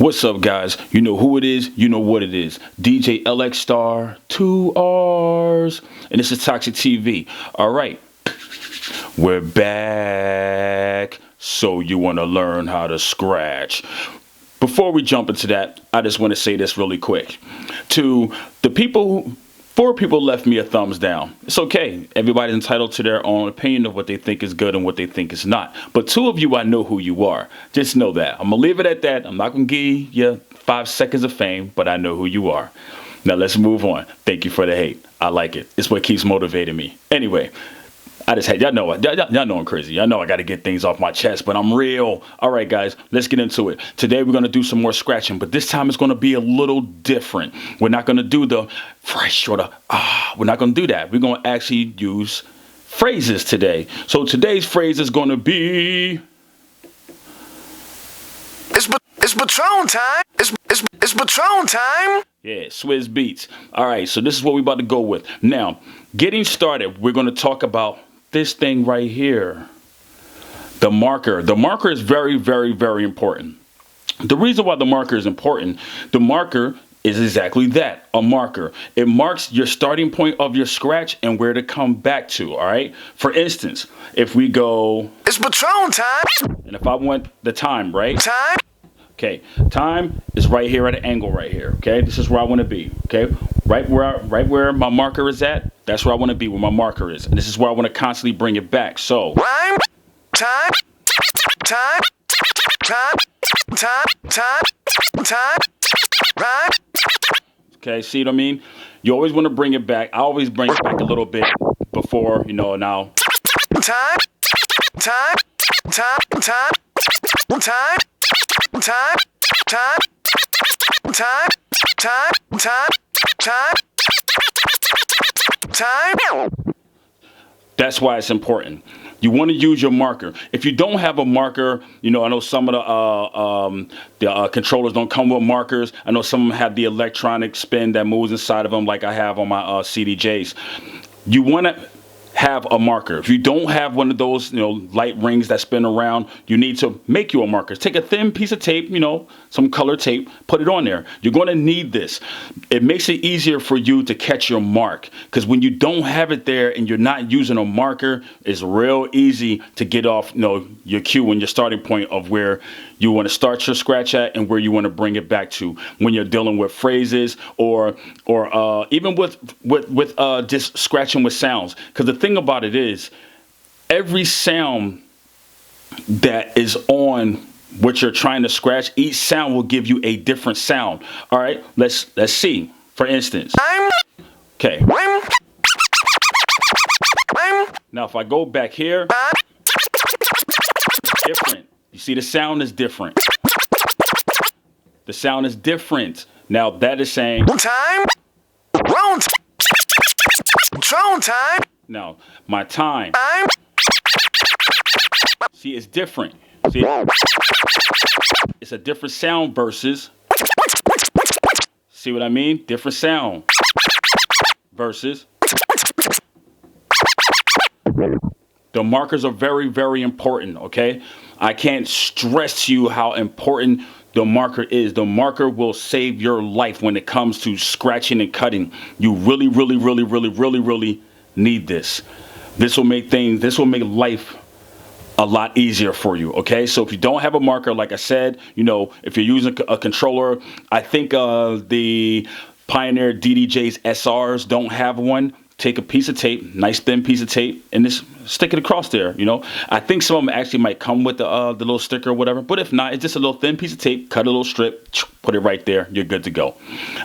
What's up, guys? You know who it is, you know what it is. DJ LX Star, 2 R's, and this is Toxic TV. All right, we're back. So you want to learn how to scratch. Before we jump into that, I just want to say this really quick. To the people, 4 people left me a thumbs down. It's okay. Everybody's entitled to their own opinion of what they think is good and what they think is not. But 2 of you, I know who you are. Just know that. I'm going to leave it at that. I'm not going to give you 5 seconds of fame, but I know who you are. Now let's move on. Thank you for the hate. I like it. It's what keeps motivating me. Anyway, I just had, y'all know I'm crazy. Y'all know I got to get things off my chest, but I'm real. All right, guys, let's get into it. Today, we're going to do some more scratching, but this time it's going to be a little different. We're not going to do the fresh or the, we're not going to do that. We're going to actually use phrases today. So today's phrase is going to be... It's Patron time. It's Patron time. Yeah, Swizz Beats. All right, so this is what we're about to go with. Now, getting started, we're going to talk about this thing right here. The marker. The marker is very, very, very important. The reason why the marker is important, the marker is exactly that, a marker. It marks your starting point of your scratch and where to come back to, all right? For instance, if we go... It's Patron time. And if I want the time, right? Time. Okay, time is right here at an angle right here, okay? This is where I want to be, okay? Right where my marker is at, that's where I want to be, where my marker is. And this is where I want to constantly bring it back, so... Rhyme. Time. Time. Time. Time. Time. Time. Rhyme. Okay, see what I mean? You always want to bring it back. I always bring it back a little bit before, you know, now... Time. Time. Time. Time. Time. Time, time, time, time, time, time, time. That's why it's important. You want to use your marker. If you don't have a marker, you know, I know some of the controllers don't come with markers. I know some of them have the electronic spin that moves inside of them, like I have on my CDJs. You want to have a marker. If you don't have one of those, you know, light rings that spin around, you need to make you a marker. Take a thin piece of tape, you know, some color tape, put it on there. You're going to need this. It makes it easier for you to catch your mark, because when you don't have it there and you're not using a marker, it's real easy to get off, you know, your cue and your starting point of where you want to start your scratch at and where you want to bring it back to when you're dealing with phrases or even with just scratching with sounds. Because the thing about it is, every sound that is on what you're trying to scratch, each sound will give you a different sound. All right, let's see. For instance, okay. Now if I go back here, it's different. You see, the sound is different. The sound is different. Now that is saying Time. Patron time. Now my time. Time. See, it's different. See, it's a different sound versus. See what I mean? Different sound versus. The markers are very, very important, okay? I can't stress to you how important the marker is. The marker will save your life when it comes to scratching and cutting. You really, really, really, really, really, really need this. This will make life a lot easier for you, okay? So if you don't have a marker, like I said, you know, if you're using a controller, I think the Pioneer DDJ's SRs don't have one. Take a piece of tape, nice thin piece of tape, and just stick it across there, you know. I think some of them actually might come with the little sticker or whatever, but if not, it's just a little thin piece of tape, cut a little strip, put it right there, you're good to go.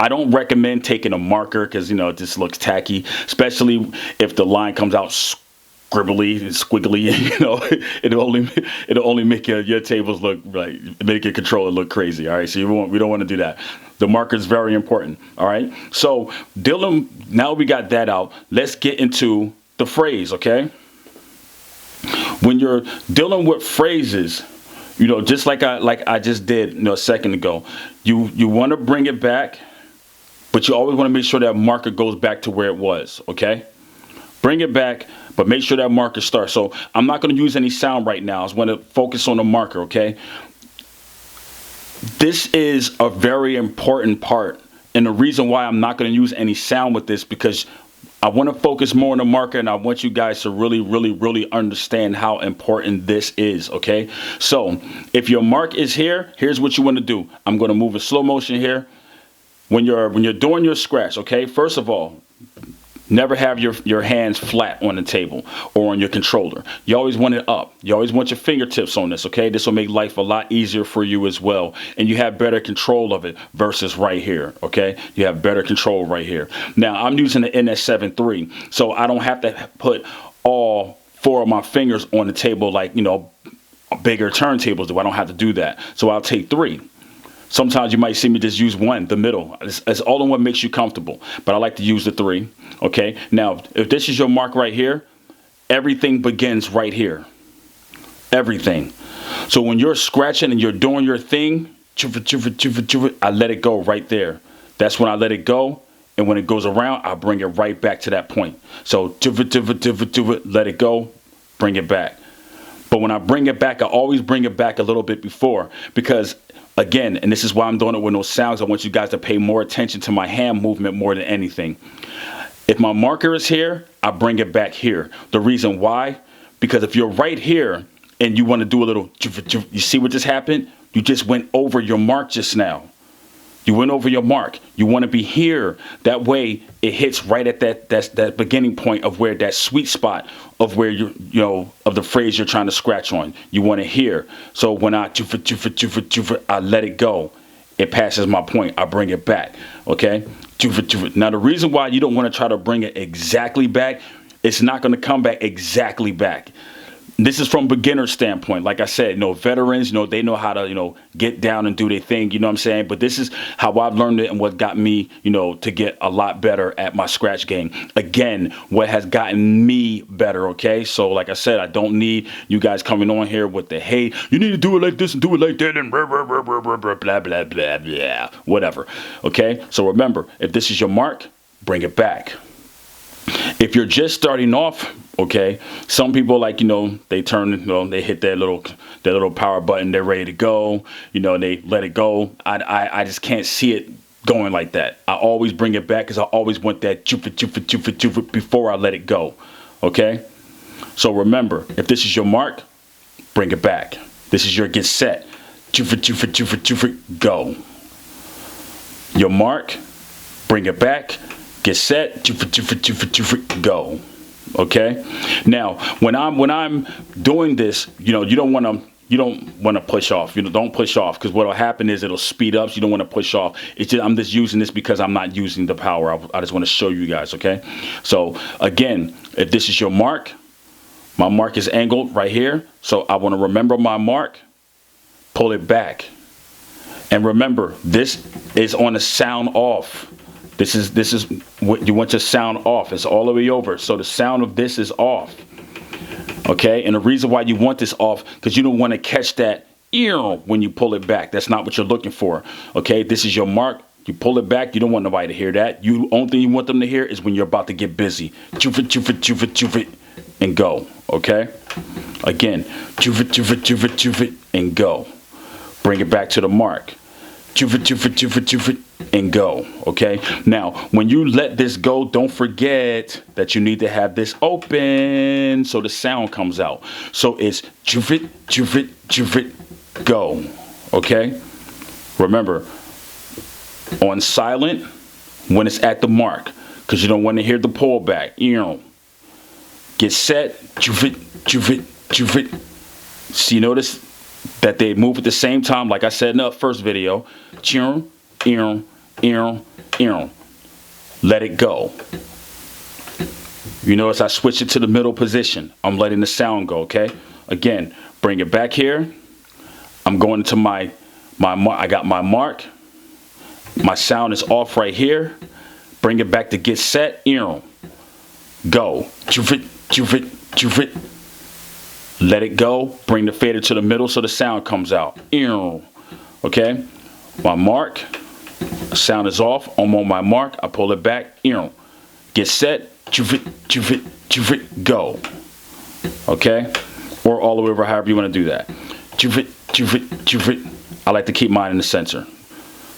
I don't recommend taking a marker because, you know, it just looks tacky, especially if the line comes out scribbly and squiggly, you know. it'll only make your tables look like, make your controller look crazy. All right, so we don't want to do that. The marker is very important. All right, so now we got that out, let's get into the phrase. Okay, when you're dealing with phrases, you know, just like I just did, you know, a second ago, you want to bring it back, but you always want to make sure that marker goes back to where it was. Okay, bring it back, but make sure that marker starts. So I'm not going to use any sound right now. I just want to focus on the marker, okay? This is a very important part. And the reason why I'm not going to use any sound with this, because I want to focus more on the marker, and I want you guys to really understand how important this is, okay? So if your mark is here, here's what you want to do. I'm going to move in slow motion here. When you're doing your scratch, okay? First of all, never have your hands flat on the table or on your controller. You always want it up. You always want your fingertips on this, okay? This will make life a lot easier for you as well. And you have better control of it versus right here, okay? You have better control right here. Now, I'm using the NS7 III, so I don't have to put all 4 of my fingers on the table like, you know, bigger turntables do. I don't have to do that. So I'll take 3. Sometimes you might see me just use 1, the middle. It's all in what makes you comfortable. But I like to use the 3. Okay. Now, if this is your mark right here, everything begins right here. Everything. So when you're scratching and you're doing your thing, I let it go right there. That's when I let it go. And when it goes around, I bring it right back to that point. So let it go, bring it back. But when I bring it back, I always bring it back a little bit before, because again, and this is why I'm doing it with no sounds, I want you guys to pay more attention to my hand movement more than anything. If my marker is here, I bring it back here. The reason why, because if you're right here and you want to do a little, you see what just happened? You just went over your mark just now. You went over your mark. You want to be here. That way it hits right at that beginning point of where that sweet spot of where you know, of the phrase you're trying to scratch on. You want to hear. So when I let it go, it passes my point. I bring it back. Okay. Now the reason why you don't want to try to bring it exactly back, it's not going to come back exactly back. This is from beginner standpoint. Like I said, you know, veterans, you know, they know how to, you know, get down and do their thing, you know what I'm saying? But this is how I've learned it and what got me, you know, to get a lot better at my scratch game. Again, what has gotten me better, okay? So like I said, I don't need you guys coming on here with the, hey, you need to do it like this and do it like that and blah, blah, blah, blah, blah, blah, blah, blah, blah, blah, whatever, okay? So remember, if this is your mark, bring it back. If you're just starting off, okay, some people, like, you know, they turn, you know, they hit that little power button, they're ready to go, you know, they let it go. I just can't see it going like that. I always bring it back because I always want that before I let it go, okay? So remember, if this is your mark, bring it back. This is your get set, go. Your mark, bring it back. Get set, go. Okay. Now, when I'm doing this, you know, you don't want to push off. You know, don't push off, because what'll happen is it'll speed up. So you don't want to push off. It's just, I'm just using this because I'm not using the power. I just want to show you guys. Okay. So again, if this is your mark, my mark is angled right here. So I want to remember my mark, pull it back, and remember this is on a sound off. This is what you want your sound off. It's all the way over. So the sound of this is off. Okay. And the reason why you want this off, because you don't want to catch that ear when you pull it back. That's not what you're looking for. Okay. This is your mark. You pull it back. You don't want nobody to hear that. You only thing you want them to hear is when you're about to get busy. And go. Okay. Again. And go. Bring it back to the mark. And go. Okay. Now, when you let this go, don't forget that you need to have this open so the sound comes out. So it's go. Okay. Remember, on silent when it's at the mark, because you don't want to hear the pullback. You know. Get set. See, notice that they move at the same time, like I said in the first video. Let it go. You notice I switch it to the middle position. I'm letting the sound go, okay? Again, bring it back here. I'm going to my mark. I got my mark. My sound is off right here. Bring it back to get set. Go. Let it go. Bring the fader to the middle so the sound comes out. Okay? My mark. Sound is off. I'm on my mark. I pull it back. Get set. Go. Okay? Or all the way over, however you want to do that. I like to keep mine in the center.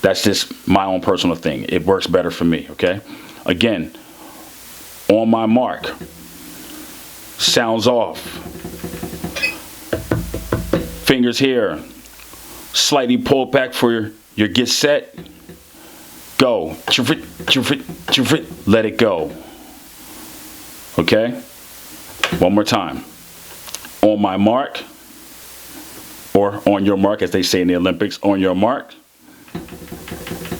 That's just my own personal thing. It works better for me, okay? Again, on my mark, sounds off. Fingers here. Slightly pull back for your get set. Go. Let it go. Okay? One more time. On my mark, or on your mark, as they say in the Olympics, on your mark,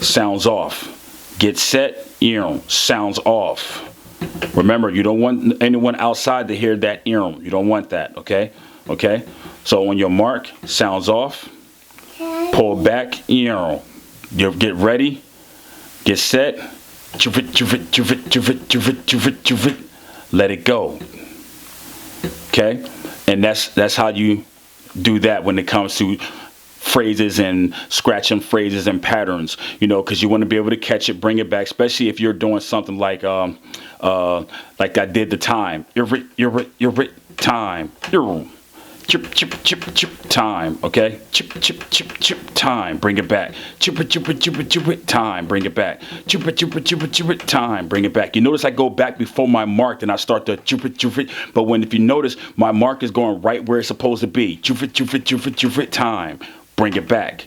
sounds off. Get set, sounds off. Remember, you don't want anyone outside to hear that you don't want that, okay? Okay? So on your mark, sounds off. Pull back, you get ready, get set, let it go. Okay? And that's how you do that when it comes to phrases and scratching phrases and patterns, because you want to be able to catch it, bring it back, especially if you're doing something like I did the time. Time. Chip, chip, chip, chip, time, okay? Chip, chip, chip, chip, time, bring it back. Chip, chip, chip, chip, time, bring it back. Chip, chip, chip, chip, time, bring it back. You notice I go back before my mark, and I start to chip, chip, but if you notice, my mark is going right where it's supposed to be. Chip, chip, chip, chip, time, bring it back.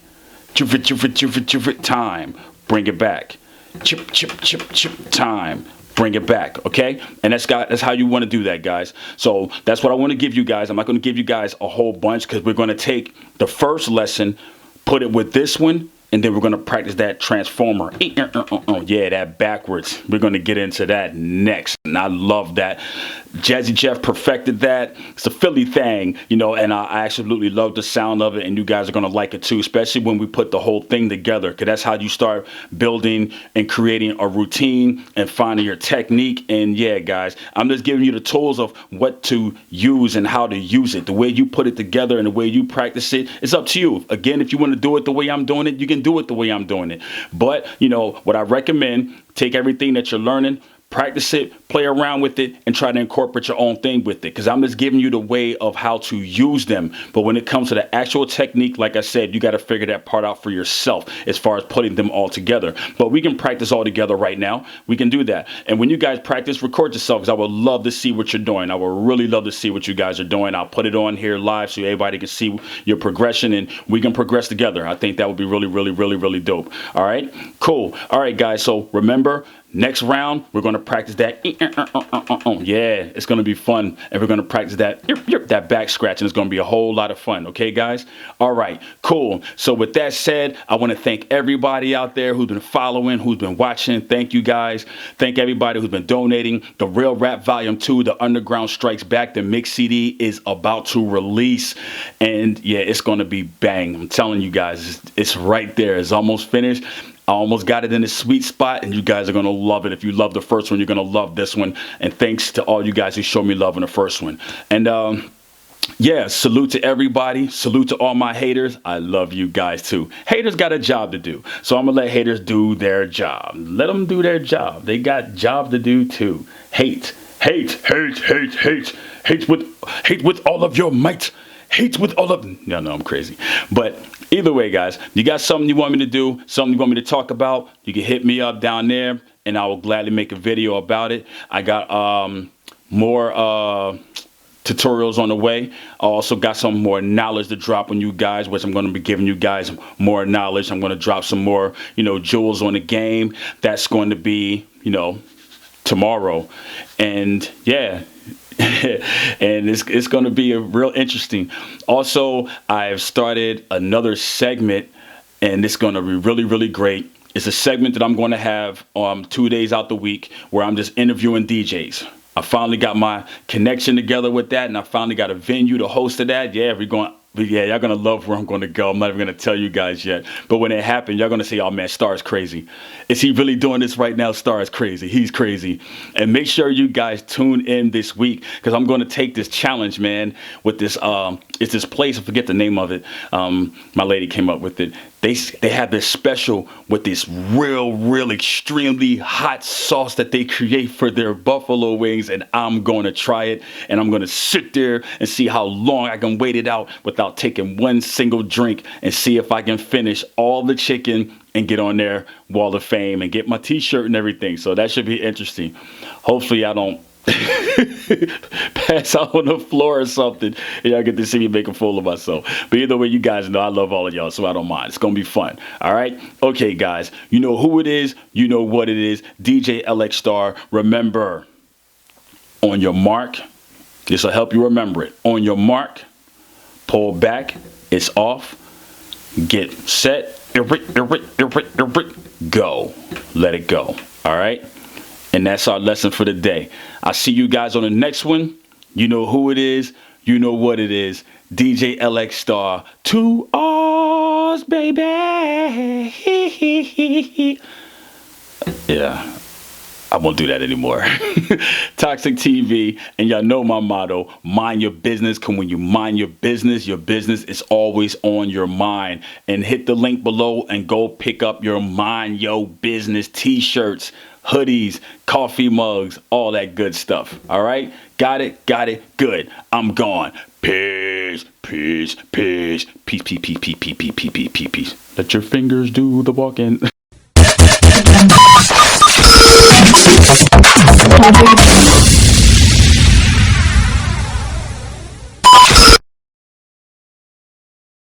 Chip, chip, chip, chip, time, bring it back. Chip, chip, chip, chip, time. Bring it back, okay? And that's how you want to do that, guys. So that's what I want to give you guys. I'm not going to give you guys a whole bunch because we're going to take the first lesson, put it with this one, and then we're going to practice that transformer. Yeah, that backwards. We're going to get into that next. And I love that. Jazzy Jeff perfected that. It's a Philly thing, and I absolutely love the sound of it, and you guys are going to like it too, especially when we put the whole thing together, because that's how you start building and creating a routine and finding your technique. And yeah, guys, I'm just giving you the tools of what to use and how to use it. The way you put it together and the way you practice it, it's up to you. Again, if you want to do it the way I'm doing it, you can do it the way I'm doing it. But, what I recommend, take everything that you're learning, practice it, play around with it, and try to incorporate your own thing with it, because I'm just giving you the way of how to use them. But when it comes to the actual technique, like I said, you got to figure that part out for yourself as far as putting them all together. But we can practice all together right now. We can do that. And when you guys practice, record yourself, because I would love to see what you're doing. I would really love to see what you guys are doing. I'll put it on here live so everybody can see your progression, and we can progress together. I think that would be really, really, really, really dope. All right, cool. All right, guys. So remember, next round, we're going to practice that. Yeah, it's going to be fun. And we're going to practice that back scratch, and it's going to be a whole lot of fun. Okay, guys? All right, cool. So with that said, I want to thank everybody out there who's been following, who's been watching. Thank you, guys. Thank everybody who's been donating. The Real Rap Volume 2, The Underground Strikes Back, the mix CD is about to release. And yeah, it's going to be bang. I'm telling you guys, it's right there. It's almost finished. I almost got it in the sweet spot, and you guys are going to love it. If you love the first one, you're going to love this one. And thanks to all you guys who showed me love in the first one. And yeah, salute to everybody. Salute to all my haters. I love you guys too. Haters got a job to do, so I'm going to let haters do their job. Let them do their job. They got job to do too. Hate, hate, hate, hate, hate. Hate with all of your might. Hate with all of... No, I'm crazy. But either way, guys, you got something you want me to do, something you want me to talk about, you can hit me up down there, and I will gladly make a video about it. I got more tutorials on the way. I also got some more knowledge to drop on you guys, which I'm going to be giving you guys more knowledge. I'm going to drop some more, jewels on the game. That's going to be, tomorrow. And yeah. And it's going to be a real interesting. Also, I've started another segment, and it's going to be really, really great. It's a segment that I'm going to have 2 days out the week where I'm just interviewing DJs. I finally got my connection together with that, and I finally got a venue to host of that. Yeah, y'all gonna love where I'm gonna go. I'm not even gonna tell you guys yet. But when it happens, y'all gonna say, oh man, Starr is crazy. Is he really doing this right now? Starr is crazy. He's crazy. And make sure you guys tune in this week, because I'm gonna take this challenge, man, with this it's this place, I forget the name of it. My lady came up with it. They have this special with this real extremely hot sauce that they create for their buffalo wings, and I'm going to try it, and I'm going to sit there and see how long I can wait it out without taking one single drink, and see if I can finish all the chicken and get on their Wall of Fame and get my t-shirt and everything. So that should be interesting. Hopefully I don't pass out on the floor or something, and y'all get to see me make a fool of myself. But either way, you guys know I love all of y'all, so I don't mind. It's gonna be fun. All right. Okay, guys, you know who it is, you know what it is. DJ LX Star. Remember, on your mark, this will help you remember it. On your mark, pull back, it's off, get set, go. Let it go. All right. And that's our lesson for the day. I'll see you guys on the next one. You know who it is. You know what it is. DJ LX Star. 2 R's, baby. Yeah. I won't do that anymore. Toxic TV. And y'all know my motto. Mind your business. Because when you mind your business is always on your mind. And hit the link below and go pick up your Mind Your Business t-shirts, hoodies, coffee mugs, all that good stuff. All right? Got it? Got it? Good. I'm gone. Peace, peace, peace, peace, peace, peace, peace, peace, peace, peace, peace, peace. Let your fingers do the walking.